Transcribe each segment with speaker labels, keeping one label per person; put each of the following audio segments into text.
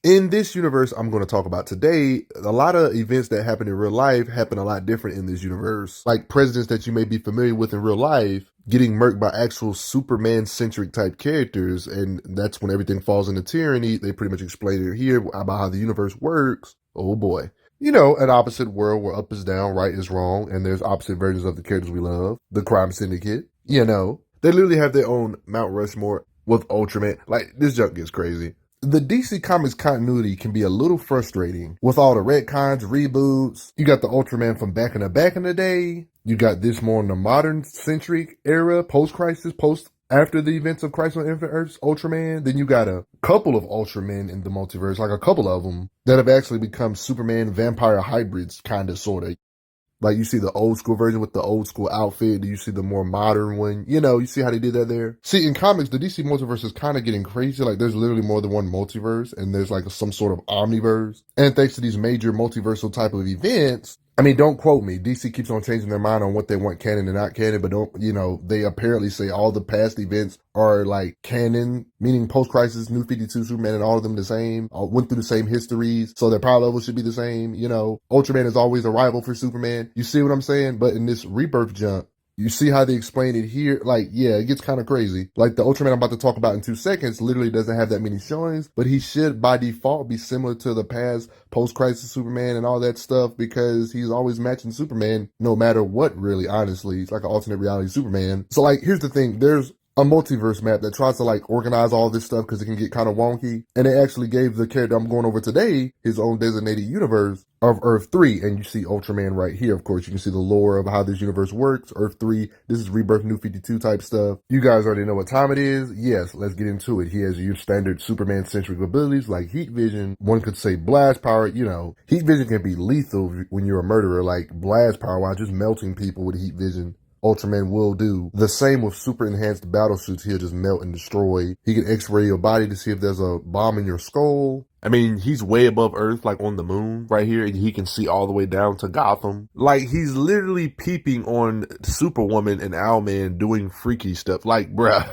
Speaker 1: In this universe I'm going to talk about today, a lot of events that happen in real life happen a lot different in this universe. Like presidents that you may be familiar with in real life getting murked by actual Superman-centric type characters, and that's when everything falls into tyranny. They pretty much explain it here about how the universe works. Oh boy. You know, an opposite world where up is down, right is wrong, and there's opposite versions of the characters we love. The crime syndicate, you know. They literally have their own Mount Rushmore with Ultraman. Like, this junk gets crazy. The DC Comics continuity can be a little frustrating with all the retcons, reboots. You got the Ultraman from back in the day. You got this more in the modern centric era, post-crisis, after the events of Crisis on Infinite Earth's Ultraman. Then you got a couple of Ultramen in the multiverse, like a couple of them, that have actually become Superman vampire hybrids, kind of, sort of. Like, you see the old school version with the old school outfit. Do you see the more modern one? You know, you see how they did that there? See, in comics, the DC multiverse is kind of getting crazy. Like, there's literally more than one multiverse, and there's like some sort of omniverse. And thanks to these major multiversal type of events, I mean, don't quote me. DC keeps on changing their mind on what they want canon and not canon, but don't, you know, they apparently say all the past events are like canon, meaning post-crisis, New 52, Superman, and all of them the same, went through the same histories, so their power levels should be the same. You know, Ultraman is always a rival for Superman. You see what I'm saying? But in this Rebirth jump, you see how they explain it here? Like, yeah, it gets kind of crazy. Like, the Ultraman I'm about to talk about in 2 seconds literally doesn't have that many showings, but he should, by default, be similar to the past post-crisis Superman and all that stuff, because he's always matching Superman no matter what, really, honestly. It's like an alternate reality Superman. So, like, here's the thing. There's a multiverse map that tries to like organize all this stuff because it can get kind of wonky. And it actually gave the character I'm going over today his own designated universe of Earth 3. And you see Ultraman right here. Of course, you can see the lore of how this universe works. Earth 3, this is Rebirth New 52 type stuff. You guys already know what time it is. Yes, let's get into it. He has your standard Superman-centric abilities like heat vision. One could say blast power. You know, heat vision can be lethal when you're a murderer, like blast power, while just melting people with heat vision. Ultraman will do the same with super enhanced battle suits. He'll just melt and destroy. He can x-ray your body to see if there's a bomb in your skull. I mean, he's way above Earth, like on the moon right here, and he can see all the way down to Gotham. Like, he's literally peeping on Superwoman and Owlman doing freaky stuff. Like, bruh,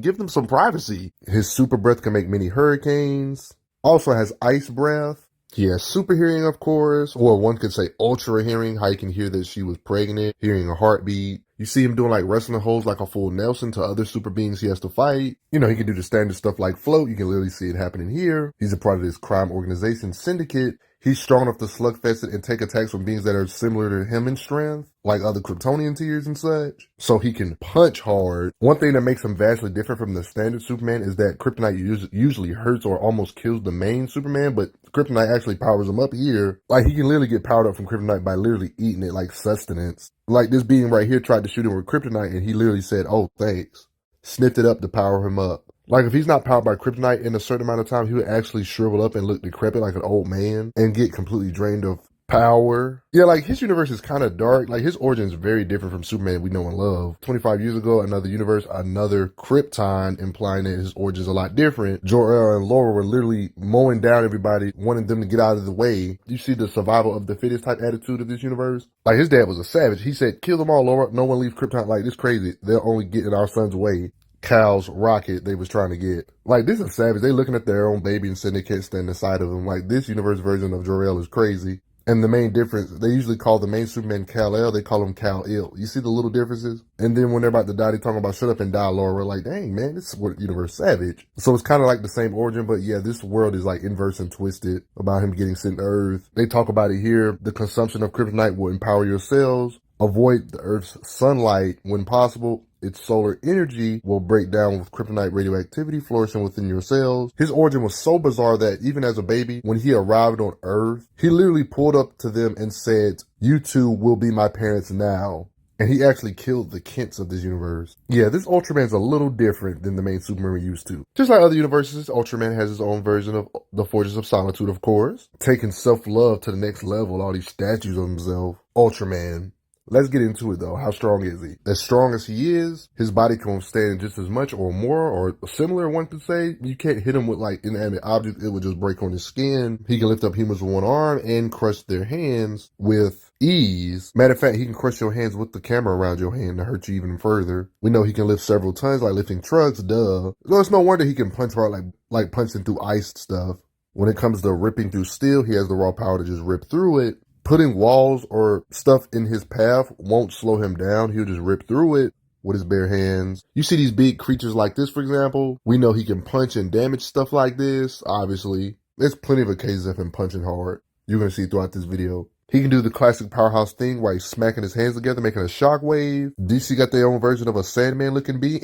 Speaker 1: give them some privacy. His super breath can make many hurricanes. Also has ice breath. He has super hearing, of course, or one could say ultra hearing, how you can hear that she was pregnant, hearing a heartbeat. You see him doing like wrestling holds like a full Nelson to other super beings he has to fight. You know, he can do the standard stuff like float. You can literally see it happening here. He's a part of this crime organization syndicate. He's strong enough to slugfest it and take attacks from beings that are similar to him in strength, like other Kryptonian tiers and such. So he can punch hard. One thing that makes him vastly different from the standard Superman is that Kryptonite usually hurts or almost kills the main Superman, but Kryptonite actually powers him up here. Like, he can literally get powered up from Kryptonite by literally eating it like sustenance. Like, this being right here tried to shoot him with Kryptonite, and he literally said, "Oh, thanks." Sniffed it up to power him up. Like, if he's not powered by Kryptonite in a certain amount of time, he would actually shrivel up and look decrepit like an old man and get completely drained of power. Yeah, like, his universe is kind of dark. Like, his origin is very different from Superman we know and love. 25 years ago, another universe, another Krypton, implying that his origin is a lot different. Jor-El and Laura were literally mowing down everybody, wanting them to get out of the way. You see the survival of the fittest type attitude of this universe? Like, his dad was a savage. He said, "Kill them all, Laura. No one leaves Krypton." Like, this crazy. They'll only get in our son's way. Cal's rocket they was trying to get. Like, this is savage. They looking at their own baby and saying they can't stand the sight of them. Like, this universe version of Jor-El is crazy. And the main difference, they usually call the main Superman Kal-El, they call him Kal-Il. You see the little differences? And then when they're about to die, they talking about shut up and die, Laura. We're like, dang, man, this is what universe savage. So it's kind of like the same origin, but yeah, this world is like inverse and twisted about him getting sent to Earth. They talk about it here. The consumption of kryptonite will empower your cells. Avoid the Earth's sunlight when possible. Its solar energy will break down with kryptonite radioactivity flourishing within your cells. His origin was so bizarre that even as a baby, when he arrived on Earth, he literally pulled up to them and said, "You two will be my parents now." And he actually killed the Kents of this universe. Yeah, this Ultraman's a little different than the main Superman we're used to. Just like other universes, Ultraman has his own version of the Forges of Solitude, of course. Taking self-love to the next level, all these statues of himself. Ultraman. Let's get into it though. How strong is he? As strong as he is, his body can withstand just as much or more or similar, one could say. You can't hit him with like inanimate objects. It would just break on his skin. He can lift up humans with one arm and crush their hands with ease. Matter of fact, he can crush your hands with the camera around your hand to hurt you even further. We know he can lift several tons like lifting trucks, duh. So it's no wonder he can punch hard like punching through ice stuff. When it comes to ripping through steel, he has the raw power to just rip through it. Putting walls or stuff in his path won't slow him down. He'll just rip through it with his bare hands. You see these big creatures like this, for example. We know he can punch and damage stuff like this, obviously. There's plenty of occasions of him punching hard. You're going to see throughout this video. He can do the classic powerhouse thing where he's smacking his hands together, making a shockwave. DC got their own version of a Sandman looking being.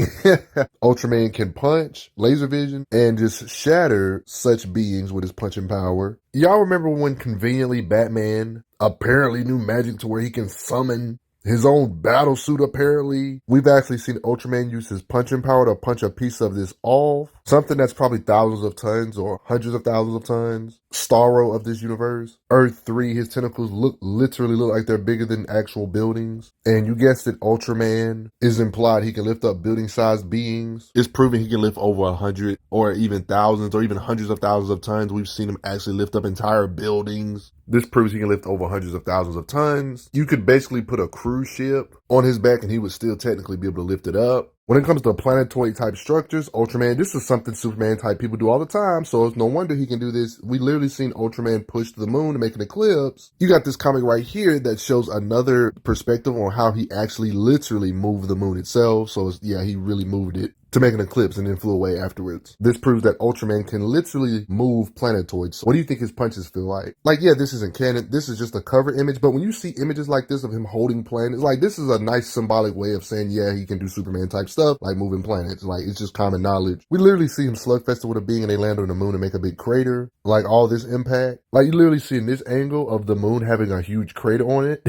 Speaker 1: Ultraman can punch, laser vision, and just shatter such beings with his punching power. Y'all remember when conveniently Batman apparently knew magic to where he can summon his own battle suit, apparently? We've actually seen Ultraman use his punching power to punch a piece of this off. Something that's probably thousands of tons or hundreds of thousands of tons. Starro of this universe. Earth 3, his tentacles literally look like they're bigger than actual buildings. And you guessed it, Ultraman is implied he can lift up building-sized beings. It's proven he can lift over 100 or even thousands or even hundreds of thousands of tons. We've seen him actually lift up entire buildings. This proves he can lift over hundreds of thousands of tons. You could basically put a cruise ship on his back and he would still technically be able to lift it up. When it comes to planetoid type structures, Ultraman, this is something Superman type people do all the time, so it's no wonder he can do this. We literally seen Ultraman push to the moon to make an eclipse. You got this comic right here that shows another perspective on how he actually literally moved the moon itself. So yeah, he really moved it to make an eclipse and then flew away afterwards. This proves that Ultraman can literally move planetoids. What do you think his punches feel like? Like, yeah, this isn't canon. This is just a cover image. But when you see images like this of him holding planets, like, this is a nice symbolic way of saying, yeah, he can do Superman type stuff, like moving planets. Like, it's just common knowledge. We literally see him slugfested with a being and they land on the moon and make a big crater. Like, all this impact. Like, you literally see in this angle of the moon having a huge crater on it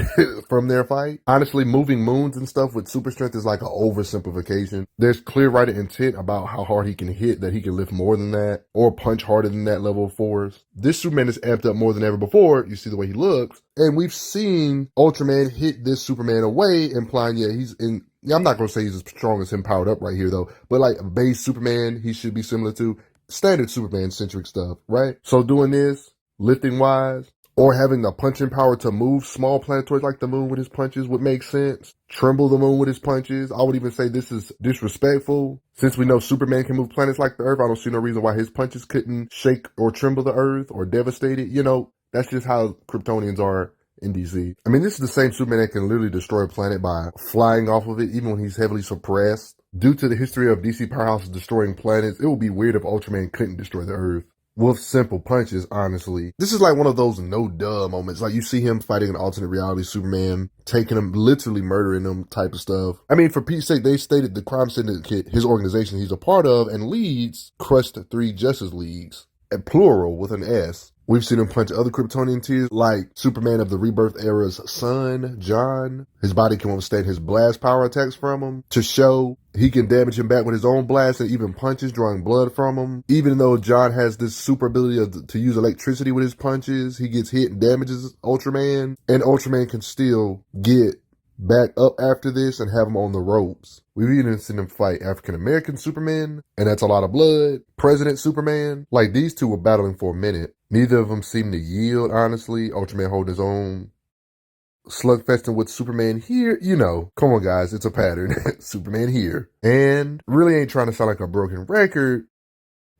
Speaker 1: from their fight. Honestly, moving moons and stuff with super strength is like an oversimplification. There's clear writing intent about how hard he can hit, that he can lift more than that or punch harder than that level of force. This Superman is amped up more than ever before. You see the way he looks, and we've seen Ultraman hit this Superman away, implying, yeah, he's in, yeah, I'm not going to say he's as strong as him powered up right here though, but like base Superman, he should be similar to standard Superman centric stuff, right? So doing this, lifting wise, or having the punching power to move small planetoids like the moon with his punches would make sense. Tremble the moon with his punches. I would even say this is disrespectful. Since we know Superman can move planets like the Earth, I don't see no reason why his punches couldn't shake or tremble the Earth or devastate it. You know, that's just how Kryptonians are in DC. I mean, this is the same Superman that can literally destroy a planet by flying off of it, even when he's heavily suppressed. Due to the history of DC powerhouses destroying planets, it would be weird if Ultraman couldn't destroy the Earth with simple punches, honestly. This is like one of those no-duh moments. Like, you see him fighting an alternate reality Superman, taking him, literally murdering him type of stuff. I mean, for Pete's sake, they stated the crime syndicate, his organization he's a part of and leads, crushed 3 Justice Leagues, a plural with an S. We've seen him punch other Kryptonian tiers like Superman of the Rebirth era's son, John. His body can withstand his blast power attacks from him to show he can damage him back with his own blast and even punches, drawing blood from him. Even though John has this super ability to use electricity with his punches, he gets hit and damages Ultraman. And Ultraman can still get back up after this and have him on the ropes. We've even seen him fight African-American Superman, and that's a lot of blood. President Superman. Like, these two were battling for a minute. Neither of them seemed to yield, honestly. Ultraman holding his own. Slugfesting with Superman here, you know. Come on, guys, it's a pattern. Superman here. And really ain't trying to sound like a broken record,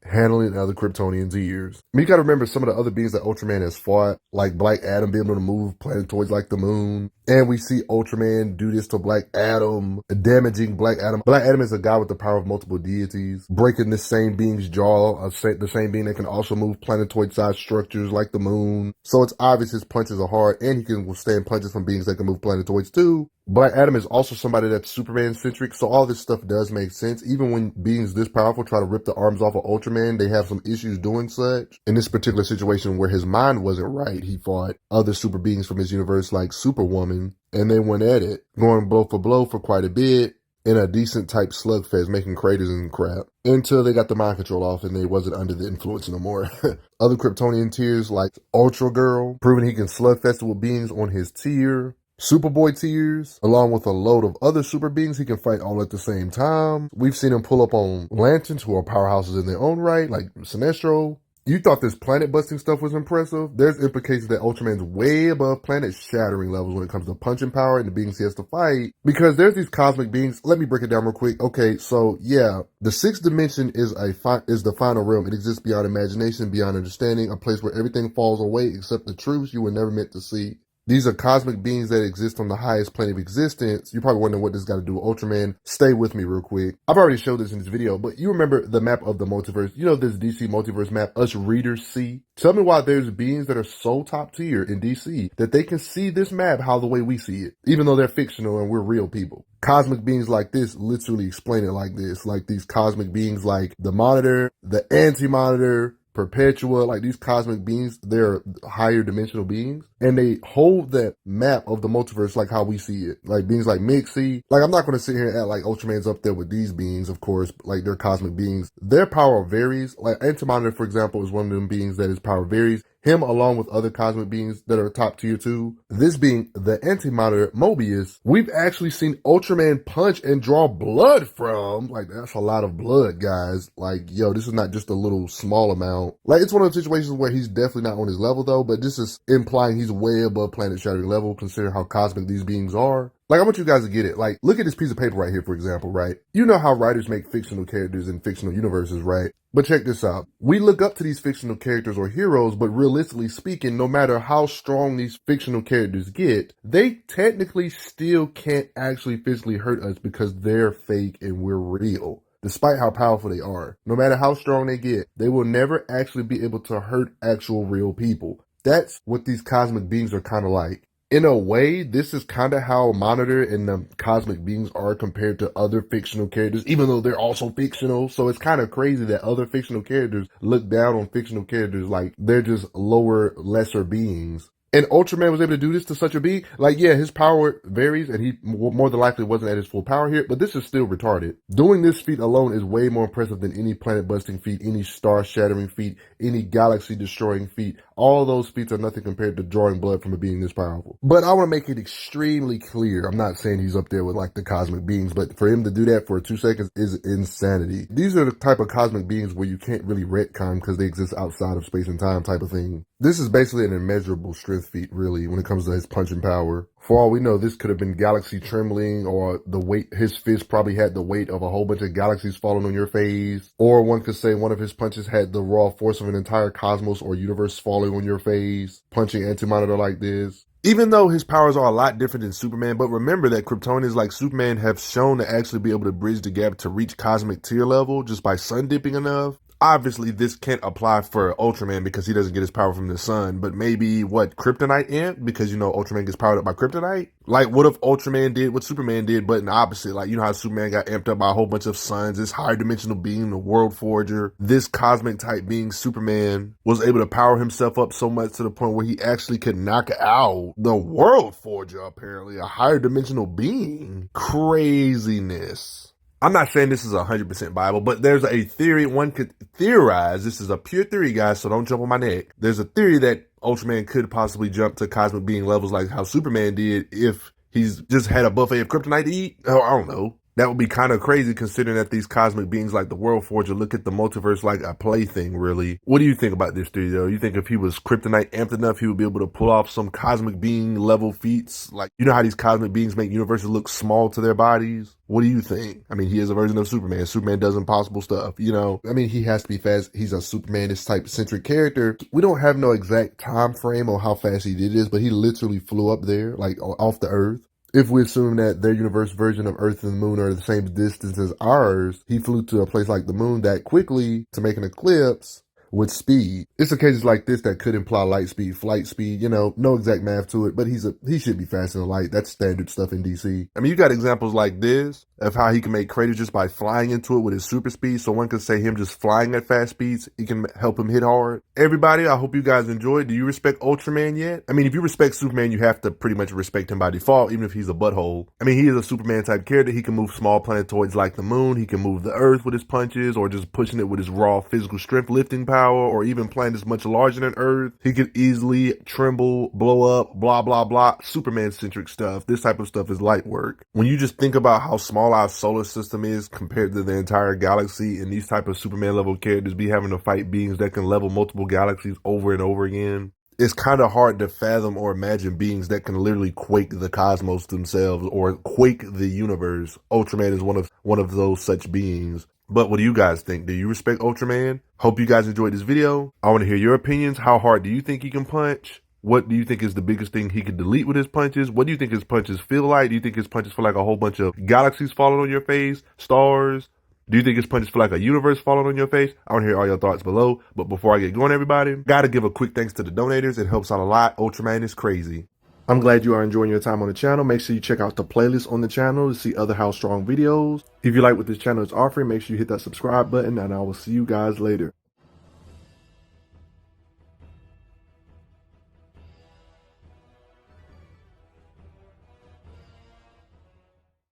Speaker 1: handling other Kryptonians' ears. I mean, you gotta remember some of the other beings that Ultraman has fought, like Black Adam being able to move planetoids like the moon. And we see Ultraman do this to Black Adam, damaging Black Adam. Black Adam is a guy with the power of multiple deities, breaking this same being's jaw, the same being that can also move planetoid-sized structures like the moon. So it's obvious his punches are hard, and he can withstand punches from beings that can move planetoids too. Black Adam is also somebody that's Superman-centric, so all this stuff does make sense. Even when beings this powerful try to rip the arms off of Ultraman, they have some issues doing such. In this particular situation where his mind wasn't right, he fought other super beings from his universe like Superwoman, and they went at it, going blow for quite a bit, in a decent type slugfest, making craters and crap, until they got the mind control off and they wasn't under the influence no more. Other Kryptonian tiers like Ultra Girl, proving he can slugfest with beings on his tier. Superboy tiers, along with a load of other super beings he can fight all at the same time. We've seen him pull up on Lanterns, who are powerhouses in their own right, like Sinestro. You thought this planet busting stuff was impressive? There's implications that Ultraman's way above planet shattering levels when it comes to punching power and the beings he has to fight. Because there's these cosmic beings. Let me break it down real quick. Okay, so yeah, the sixth dimension is the final realm. It exists beyond imagination, beyond understanding, a place where everything falls away except the truths you were never meant to see. These are cosmic beings that exist on the highest plane of existence. You're probably wondering what this got to do with Ultraman. Stay with me real quick. I've already showed this in this video, but you remember the map of the multiverse. You know this DC multiverse map us readers see? Tell me why there's beings that are so top tier in DC that they can see this map how the way we see it, even though they're fictional and we're real people. Cosmic beings like this literally explain it like this. Like these cosmic beings like the Monitor, the Anti-Monitor, Perpetua, like these cosmic beings, they're higher dimensional beings, and they hold that map of the multiverse like how we see it. Like beings like Mixie. Like I'm not going to sit here and act like Ultraman's up there with these beings, of course, like they're cosmic beings. Their power varies. Like Antimonitor, for example, is one of them beings that his power varies. Him along with other cosmic beings that are top tier too. This being the Anti-Monitor Mobius, we've actually seen Ultraman punch and draw blood from. Like that's a lot of blood, guys. Like, yo, this is not just a little small amount. Like it's one of those situations where he's definitely not on his level though, but this is implying he's way above planet shattering level considering how cosmic these beings are. Like, I want you guys to get it. Like, look at this piece of paper right here, for example, right? You know how writers make fictional characters in fictional universes, right? But check this out. We look up to these fictional characters or heroes, but realistically speaking, no matter how strong these fictional characters get, they technically still can't actually physically hurt us because they're fake and we're real. Despite how powerful they are, no matter how strong they get, they will never actually be able to hurt actual real people. That's what these cosmic beings are kind of like. In a way, this is kind of how Monitor and the cosmic beings are compared to other fictional characters, even though they're also fictional. So it's kind of crazy that other fictional characters look down on fictional characters like they're just lower, lesser beings. And Ultraman was able to do this to such a being. Like, yeah, his power varies, and he more than likely wasn't at his full power here, but this is still retarded. Doing this feat alone is way more impressive than any planet-busting feat, any star-shattering feat, any galaxy-destroying feat. All those feats are nothing compared to drawing blood from a being this powerful. But I want to make it extremely clear. I'm not saying he's up there with, like, the cosmic beings, but for him to do that for 2 seconds is insanity. These are the type of cosmic beings where you can't really retcon because they exist outside of space and time type of thing. This is basically an immeasurable strength feat, really, when it comes to his punching power. For all we know, this could have been galaxy trembling, or the weight, his fist probably had the weight of a whole bunch of galaxies falling on your face. Or one could say one of his punches had the raw force of an entire cosmos or universe falling on your face, punching Anti-Monitor like this. Even though his powers are a lot different than Superman, but remember that Kryptonians like Superman have shown to actually be able to bridge the gap to reach cosmic tier level just by sun dipping enough. Obviously, this can't apply for Ultraman because he doesn't get his power from the sun, but maybe, Kryptonite amp? Because, you know, Ultraman gets powered up by Kryptonite? Like, what if Ultraman did what Superman did, but in the opposite? Like, you know how Superman got amped up by a whole bunch of suns, this higher dimensional being, the World Forger, this cosmic type being, Superman, was able to power himself up so much to the point where he actually could knock out the World Forger, apparently, a higher dimensional being. Craziness. I'm not saying this is 100% Bible, but there's a theory one could theorize. This is a pure theory, guys, so don't jump on my neck. There's a theory that Ultraman could possibly jump to cosmic being levels like how Superman did if he's just had a buffet of kryptonite to eat. Oh, I don't know. That would be kind of crazy considering that these cosmic beings like the World Forger look at the multiverse like a plaything, really. What do you think about this theory, though? You think if he was kryptonite amped enough, he would be able to pull off some cosmic being level feats? Like, you know how these cosmic beings make universes look small to their bodies? What do you think? I mean, he is a version of Superman. Superman does impossible stuff, you know? I mean, he has to be fast. He's a Superman-ish type centric character. We don't have no exact time frame on how fast he did this, but he literally flew up there, like off the Earth. If we assume that their universe version of Earth and the Moon are the same distance as ours, he flew to a place like the Moon that quickly to make an eclipse with speed. It's occasions like this that could imply light speed, flight speed, you know, no exact math to it, but he should be faster than light. That's standard stuff in DC. I mean, you got examples like this of how he can make craters just by flying into it with his super speed. So one could say him just flying at fast speeds, it can help him hit hard. Everybody, I hope you guys enjoyed. Do you respect Ultraman yet? I mean, if you respect Superman, you have to pretty much respect him by default, even if he's a butthole. I mean, he is a Superman type character. He can move small planetoids like the Moon. He can move the Earth with his punches or just pushing it with his raw physical strength lifting power. power, or even planets much larger than Earth, he could easily tremble, blow up, blah, blah, blah. Superman-centric stuff. This type of stuff is light work. When you just think about how small our solar system is compared to the entire galaxy, and these type of Superman level characters be having to fight beings that can level multiple galaxies over and over again, it's kind of hard to fathom or imagine beings that can literally quake the cosmos themselves or quake the universe. Ultraman is one of those such beings. But what do you guys think? Do you respect Ultraman? Hope you guys enjoyed this video. I want to hear your opinions. How hard do you think he can punch? What do you think is the biggest thing he could delete with his punches? What do you think his punches feel like? Do you think his punches feel like a whole bunch of galaxies falling on your face? Stars? Do you think his punches feel like a universe falling on your face? I want to hear all your thoughts below. But before I get going, everybody, gotta give a quick thanks to the donators. It helps out a lot. Ultraman is crazy. I'm glad you are enjoying your time on the channel. Make sure you check out the playlist on the channel to see other How Strong videos. If you like what this channel is offering, make sure you hit that subscribe button, and I will see you guys later.